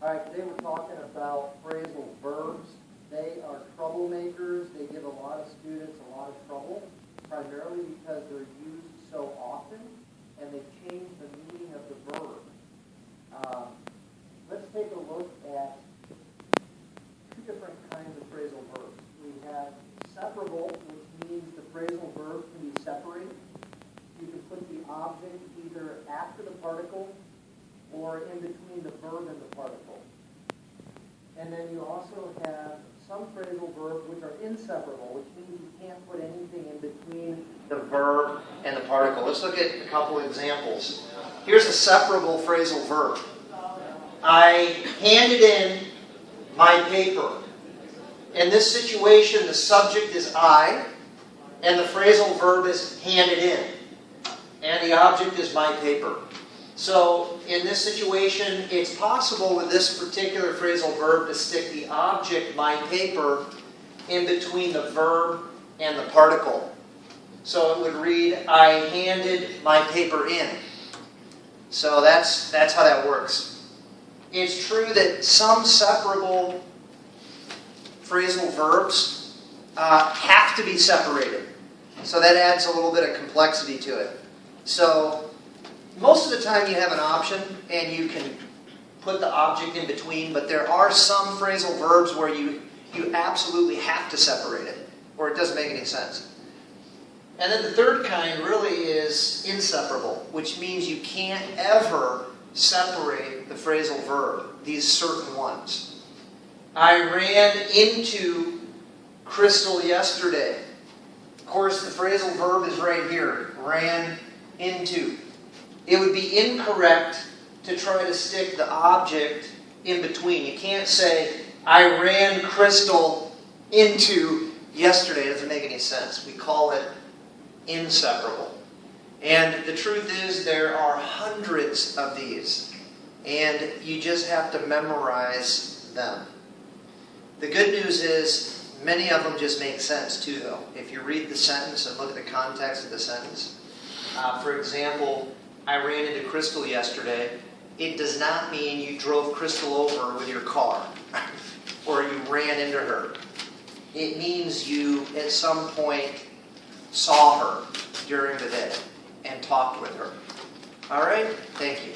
All right, today we're talking about phrasal verbs. They are troublemakers. They give a lot of students a lot of trouble, primarily because they're used so often, and they change the meaning of the verb. Let's take a look at two different kinds of phrasal verbs. We have separable, which means the phrasal verb can be separated. You can put the object either after the particle or in between the verb and the particle. And then you also have some phrasal verbs which are inseparable, which means you can't put anything in between the verb and the particle. Let's look at a couple examples. Here's a separable phrasal verb. I handed in my paper. In this situation, the subject is I, and the phrasal verb is handed in. And the object is my paper. So in this situation, it's possible with this particular phrasal verb to stick the object, my paper, in between the verb and the particle. So it would read, I handed my paper in. So that's how that works. It's true that some separable phrasal verbs have to be separated. So that adds a little bit of complexity to it. So most of the time you have an option and you can put the object in between, but there are some phrasal verbs where you absolutely have to separate it, or it doesn't make any sense. And then the third kind really is inseparable, which means you can't ever separate the phrasal verb, these certain ones. I ran into Crystal yesterday. Of course, the phrasal verb is right here, ran into. It would be incorrect to try to stick the object in between. You can't say, I ran Crystal into yesterday. It doesn't make any sense. We call it inseparable. And the truth is there are hundreds of these. And you just have to memorize them. The good news is many of them just make sense too, though. If you read the sentence and look at the context of the sentence. For example, I ran into Crystal yesterday. It does not mean you drove Crystal over with your car or you ran into her. It means you, at some point, saw her during the day and talked with her. All right? Thank you.